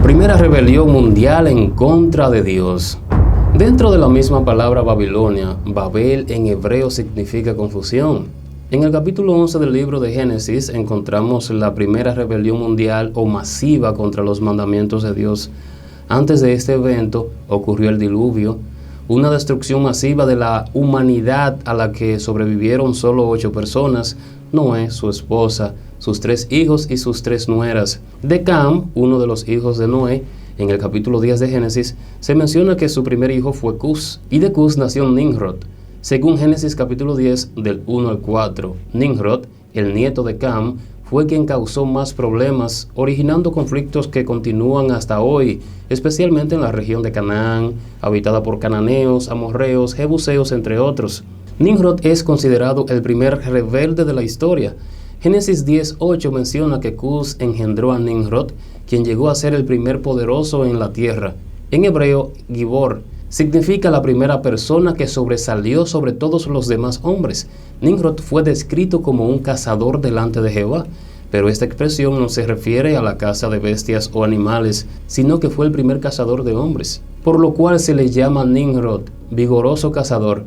Primera rebelión mundial en contra de Dios. Dentro de la misma palabra Babilonia, Babel en hebreo significa confusión. En el capítulo 11 del libro de Génesis encontramos la primera rebelión mundial o masiva contra los mandamientos de Dios. Antes de este evento ocurrió el diluvio, una destrucción masiva de la humanidad a la que sobrevivieron solo 8 personas: Noé, su esposa, sus 3 hijos y sus 3 nueras. De Cam, uno de los hijos de Noé, en el capítulo 10 de Génesis, se menciona que su primer hijo fue Cus, y de Cus nació Nimrod. Según Génesis capítulo 10, del 1 al 4, Nimrod, el nieto de Cam, fue quien causó más problemas, originando conflictos que continúan hasta hoy, especialmente en la región de Canaán, habitada por cananeos, amorreos, jebuseos, entre otros. Nimrod es considerado el primer rebelde de la historia. Génesis 10:8 menciona que Cus engendró a Nimrod, quien llegó a ser el primer poderoso en la tierra. En hebreo, Gibor significa la primera persona que sobresalió sobre todos los demás hombres. Nimrod fue descrito como un cazador delante de Jehová, pero esta expresión no se refiere a la caza de bestias o animales, sino que fue el primer cazador de hombres, por lo cual se le llama Nimrod, vigoroso cazador.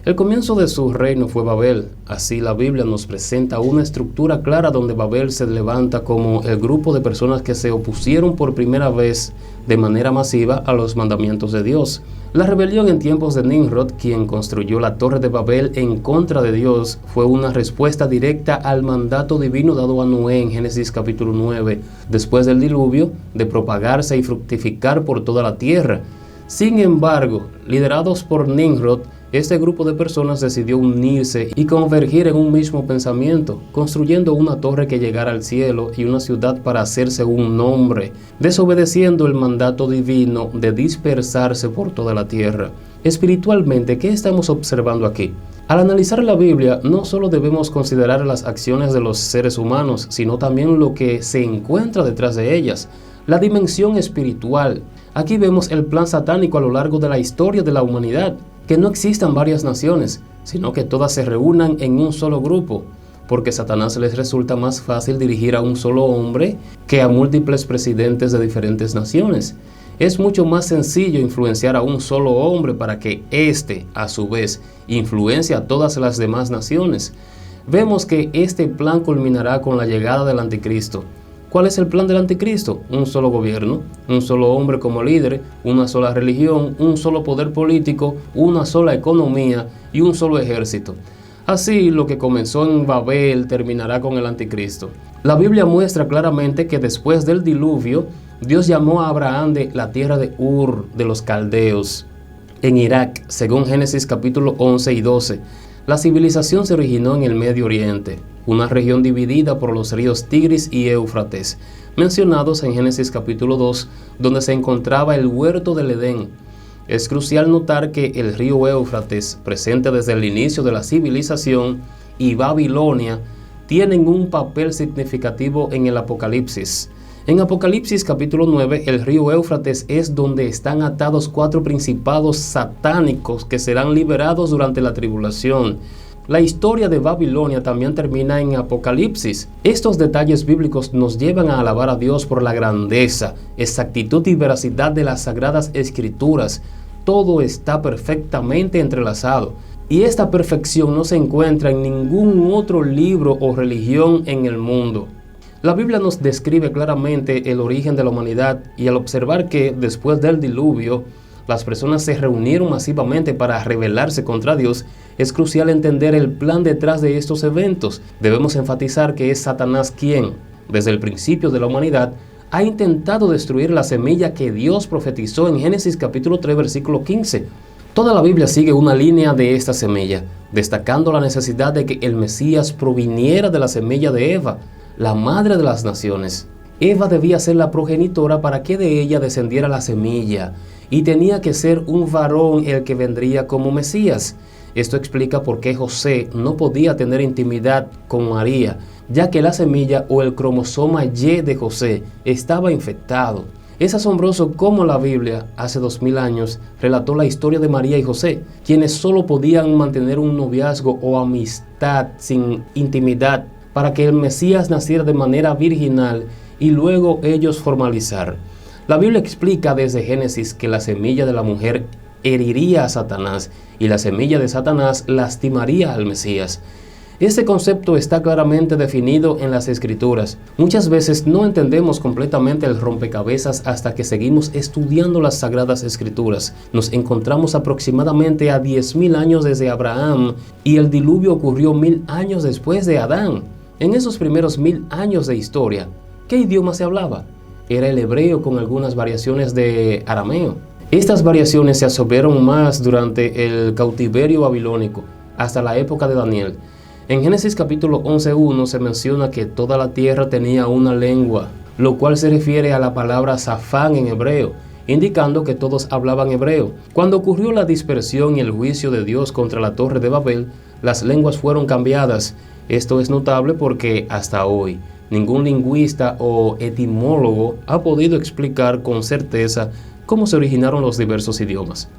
El comienzo de su reino fue Babel. Así la Biblia nos presenta una estructura clara donde Babel se levanta como el grupo de personas que se opusieron por primera vez de manera masiva a los mandamientos de Dios. La rebelión en tiempos de Nimrod, quien construyó la Torre de Babel en contra de Dios, fue una respuesta directa al mandato divino dado a Noé en Génesis capítulo 9, después del diluvio, de propagarse y fructificar por toda la tierra. Sin embargo, liderados por Nimrod, este grupo de personas decidió unirse y convergir en un mismo pensamiento, construyendo una torre que llegara al cielo y una ciudad para hacerse un nombre, desobedeciendo el mandato divino de dispersarse por toda la tierra. Espiritualmente, ¿qué estamos observando aquí? Al analizar la Biblia, no solo debemos considerar las acciones de los seres humanos, sino también lo que se encuentra detrás de ellas, la dimensión espiritual. Aquí vemos el plan satánico a lo largo de la historia de la humanidad. Que no existan varias naciones, sino que todas se reúnan en un solo grupo, porque a Satanás les resulta más fácil dirigir a un solo hombre que a múltiples presidentes de diferentes naciones. Es mucho más sencillo influenciar a un solo hombre para que éste, a su vez, influencie a todas las demás naciones. Vemos que este plan culminará con la llegada del anticristo. ¿Cuál es el plan del anticristo? Un solo gobierno, un solo hombre como líder, una sola religión, un solo poder político, una sola economía y un solo ejército. Así, lo que comenzó en Babel terminará con el anticristo. La Biblia muestra claramente que después del diluvio, Dios llamó a Abraham de la tierra de Ur, de los caldeos, en Irak, según Génesis capítulo 11 y 12. La civilización se originó en el Medio Oriente, una región dividida por los ríos Tigris y Éufrates, mencionados en Génesis capítulo 2, donde se encontraba el huerto del Edén. Es crucial notar que el río Éufrates, presente desde el inicio de la civilización, y Babilonia, tienen un papel significativo en el Apocalipsis. En Apocalipsis capítulo 9, el río Éufrates es donde están atados 4 principados satánicos que serán liberados durante la tribulación. La historia de Babilonia también termina en Apocalipsis. Estos detalles bíblicos nos llevan a alabar a Dios por la grandeza, exactitud y veracidad de las Sagradas Escrituras. Todo está perfectamente entrelazado. Y esta perfección no se encuentra en ningún otro libro o religión en el mundo. La Biblia nos describe claramente el origen de la humanidad, y al observar que después del diluvio las personas se reunieron masivamente para rebelarse contra Dios, es crucial entender el plan detrás de estos eventos. Debemos enfatizar que es Satanás quien, desde el principio de la humanidad, ha intentado destruir la semilla que Dios profetizó en Génesis capítulo 3, versículo 15. Toda la Biblia sigue una línea de esta semilla, destacando la necesidad de que el Mesías proviniera de la semilla de Eva, la madre de las naciones. Eva debía ser la progenitora para que de ella descendiera la semilla, y tenía que ser un varón el que vendría como Mesías. Esto explica por qué José no podía tener intimidad con María, ya que la semilla o el cromosoma Y de José estaba infectado. Es asombroso cómo la Biblia, hace 2000 años, relató la historia de María y José, quienes solo podían mantener un noviazgo o amistad sin intimidad para que el Mesías naciera de manera virginal y luego ellos formalizar. La Biblia explica desde Génesis que la semilla de la mujer heriría a Satanás y la semilla de Satanás lastimaría al Mesías. Este concepto está claramente definido en las Escrituras. Muchas veces no entendemos completamente el rompecabezas hasta que seguimos estudiando las Sagradas Escrituras. Nos encontramos aproximadamente a 10.000 años desde Abraham y el diluvio ocurrió 1.000 años después de Adán. En esos primeros 1.000 años de historia, ¿qué idioma se hablaba? Era el hebreo con algunas variaciones de arameo. Estas variaciones se absorbieron más durante el cautiverio babilónico, hasta la época de Daniel. En Génesis capítulo 11:1 se menciona que toda la tierra tenía una lengua, lo cual se refiere a la palabra safán en hebreo, indicando que todos hablaban hebreo. Cuando ocurrió la dispersión y el juicio de Dios contra la Torre de Babel, las lenguas fueron cambiadas. Esto es notable porque hasta hoy ningún lingüista o etimólogo ha podido explicar con certeza cómo se originaron los diversos idiomas.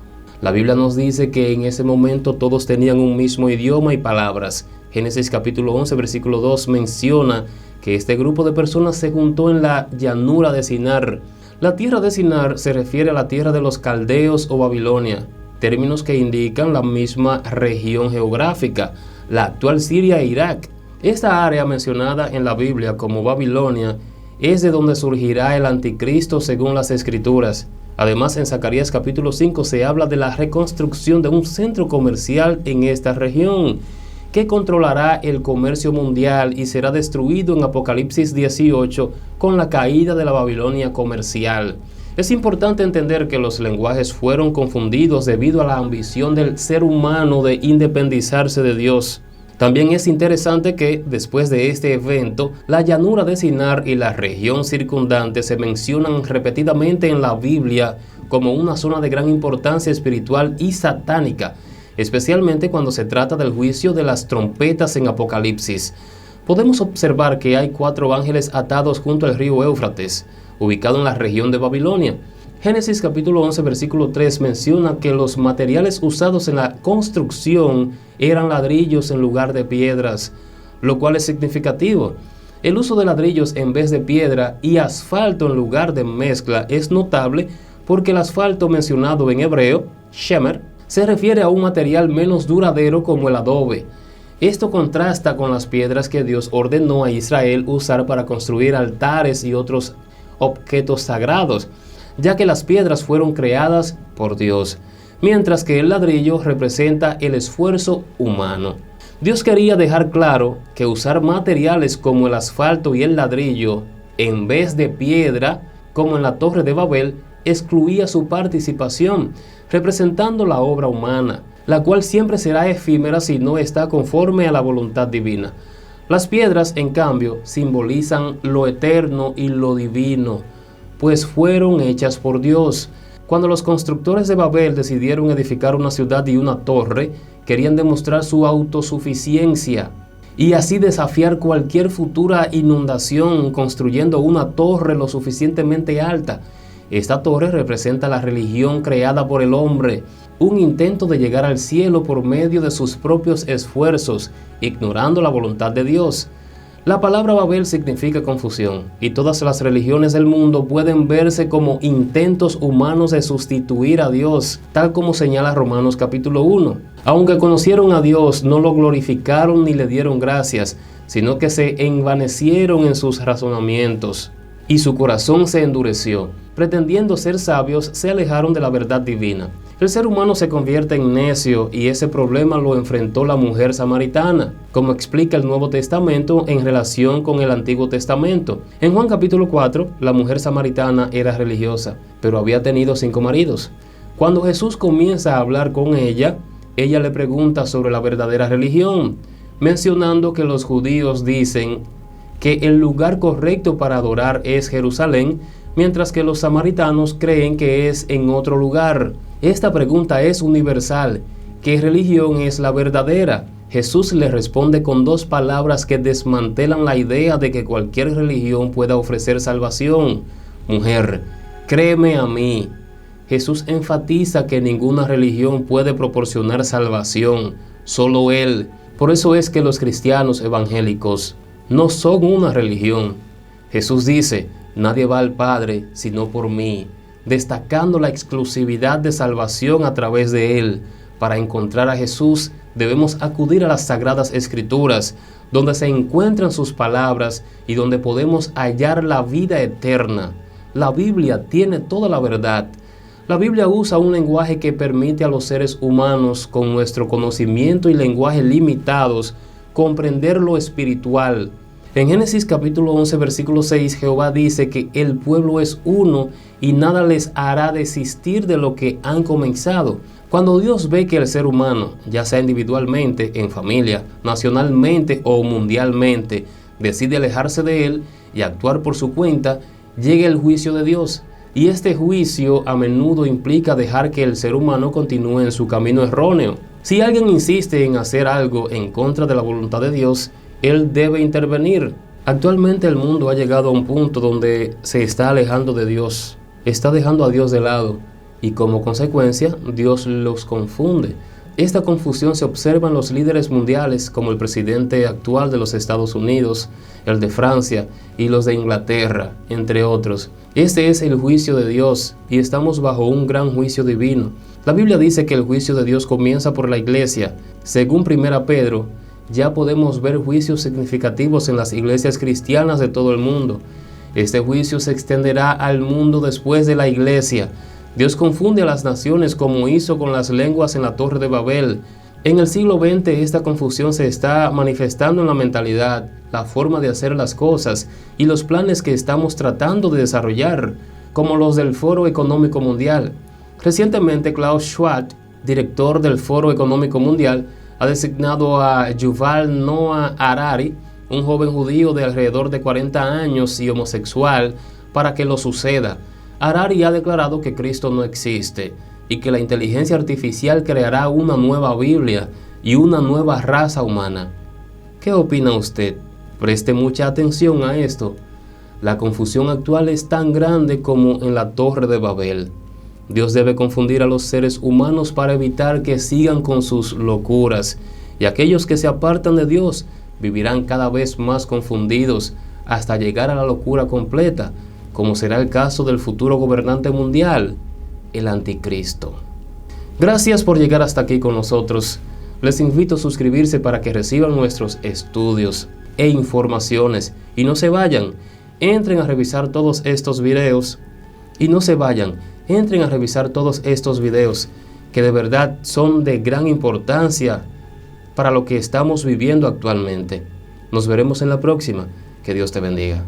La Biblia nos dice que en ese momento todos tenían un mismo idioma y palabras. Génesis capítulo 11, versículo 2 menciona que este grupo de personas se juntó en la llanura de Sinar. La tierra de Sinar se refiere a la tierra de los caldeos o Babilonia, términos que indican la misma región geográfica, la actual Siria e Irak. Esta área mencionada en la Biblia como Babilonia es de donde surgirá el anticristo según las Escrituras. Además, en Zacarías capítulo 5 se habla de la reconstrucción de un centro comercial en esta región, que controlará el comercio mundial y será destruido en Apocalipsis 18 con la caída de la Babilonia comercial. Es importante entender que los lenguajes fueron confundidos debido a la ambición del ser humano de independizarse de Dios. También es interesante que, después de este evento, la llanura de Sinar y la región circundante se mencionan repetidamente en la Biblia como una zona de gran importancia espiritual y satánica, especialmente cuando se trata del juicio de las trompetas en Apocalipsis. Podemos observar que hay 4 ángeles atados junto al río Éufrates, ubicado en la región de Babilonia. Génesis capítulo 11 versículo 3 menciona que los materiales usados en la construcción eran ladrillos en lugar de piedras, lo cual es significativo. El uso de ladrillos en vez de piedra y asfalto en lugar de mezcla es notable porque el asfalto mencionado en hebreo, shemer, se refiere a un material menos duradero como el adobe. Esto contrasta con las piedras que Dios ordenó a Israel usar para construir altares y otros objetos sagrados, ya que las piedras fueron creadas por Dios, mientras que el ladrillo representa el esfuerzo humano. Dios quería dejar claro que usar materiales como el asfalto y el ladrillo en vez de piedra, como en la Torre de Babel, excluía su participación, representando la obra humana, la cual siempre será efímera si no está conforme a la voluntad divina. Las piedras, en cambio, simbolizan lo eterno y lo divino, pues fueron hechas por Dios. Cuando los constructores de Babel decidieron edificar una ciudad y una torre, querían demostrar su autosuficiencia y así desafiar cualquier futura inundación construyendo una torre lo suficientemente alta. Esta torre representa la religión creada por el hombre, un intento de llegar al cielo por medio de sus propios esfuerzos, ignorando la voluntad de Dios. La palabra Babel significa confusión, y todas las religiones del mundo pueden verse como intentos humanos de sustituir a Dios, tal como señala Romanos capítulo 1. Aunque conocieron a Dios, no lo glorificaron ni le dieron gracias, sino que se envanecieron en sus razonamientos, y su corazón se endureció. Pretendiendo ser sabios, se alejaron de la verdad divina. El ser humano se convierte en necio y ese problema lo enfrentó la mujer samaritana, como explica el Nuevo Testamento en relación con el Antiguo Testamento. En Juan capítulo 4, la mujer samaritana era religiosa, pero había tenido 5 maridos. Cuando Jesús comienza a hablar con ella le pregunta sobre la verdadera religión, mencionando que los judíos dicen que el lugar correcto para adorar es Jerusalén, mientras que los samaritanos creen que es en otro lugar. Esta pregunta es universal. ¿Qué religión es la verdadera? Jesús le responde con 2 palabras que desmantelan la idea de que cualquier religión pueda ofrecer salvación. Mujer, créeme a mí. Jesús enfatiza que ninguna religión puede proporcionar salvación, solo Él. Por eso es que los cristianos evangélicos no son una religión. Jesús dice, Nadie va al Padre sino por mí, destacando la exclusividad de salvación a través de Él. Para encontrar a Jesús debemos acudir a las Sagradas Escrituras, donde se encuentran sus palabras y donde podemos hallar la vida eterna. La Biblia tiene toda la verdad. La Biblia usa un lenguaje que permite a los seres humanos, con nuestro conocimiento y lenguaje limitados, comprender lo espiritual. En Génesis capítulo 11, versículo 6, Jehová dice que el pueblo es uno y nada les hará desistir de lo que han comenzado. Cuando Dios ve que el ser humano, ya sea individualmente, en familia, nacionalmente o mundialmente, decide alejarse de Él y actuar por su cuenta, llega el juicio de Dios. Y este juicio a menudo implica dejar que el ser humano continúe en su camino erróneo. Si alguien insiste en hacer algo en contra de la voluntad de Dios, Él debe intervenir. Actualmente el mundo ha llegado a un punto donde se está alejando de Dios, está dejando a Dios de lado y como consecuencia Dios los confunde. Esta confusión se observa en los líderes mundiales como el presidente actual de los Estados Unidos, el de Francia y los de Inglaterra, entre otros. Este es el juicio de Dios y estamos bajo un gran juicio divino. La Biblia dice que el juicio de Dios comienza por la iglesia. Según 1 Pedro, ya podemos ver juicios significativos en las iglesias cristianas de todo el mundo. Este juicio se extenderá al mundo después de la iglesia. Dios confunde a las naciones como hizo con las lenguas en la Torre de Babel. En el siglo XX esta confusión se está manifestando en la mentalidad, la forma de hacer las cosas y los planes que estamos tratando de desarrollar, como los del Foro Económico Mundial. Recientemente Klaus Schwab, director del Foro Económico Mundial, ha designado a Yuval Noah Harari, un joven judío de alrededor de 40 años y homosexual, para que lo suceda. Harari ha declarado que Cristo no existe y que la inteligencia artificial creará una nueva Biblia y una nueva raza humana. ¿Qué opina usted? Preste mucha atención a esto. La confusión actual es tan grande como en la Torre de Babel. Dios debe confundir a los seres humanos para evitar que sigan con sus locuras, y aquellos que se apartan de Dios vivirán cada vez más confundidos hasta llegar a la locura completa, como será el caso del futuro gobernante mundial, el Anticristo. Gracias por llegar hasta aquí con nosotros. Les invito a suscribirse para que reciban nuestros estudios e informaciones. Y no se vayan, entren a revisar todos estos videos. Y no se vayan, entren a revisar todos estos videos que de verdad son de gran importancia para lo que estamos viviendo actualmente. Nos veremos en la próxima. Que Dios te bendiga.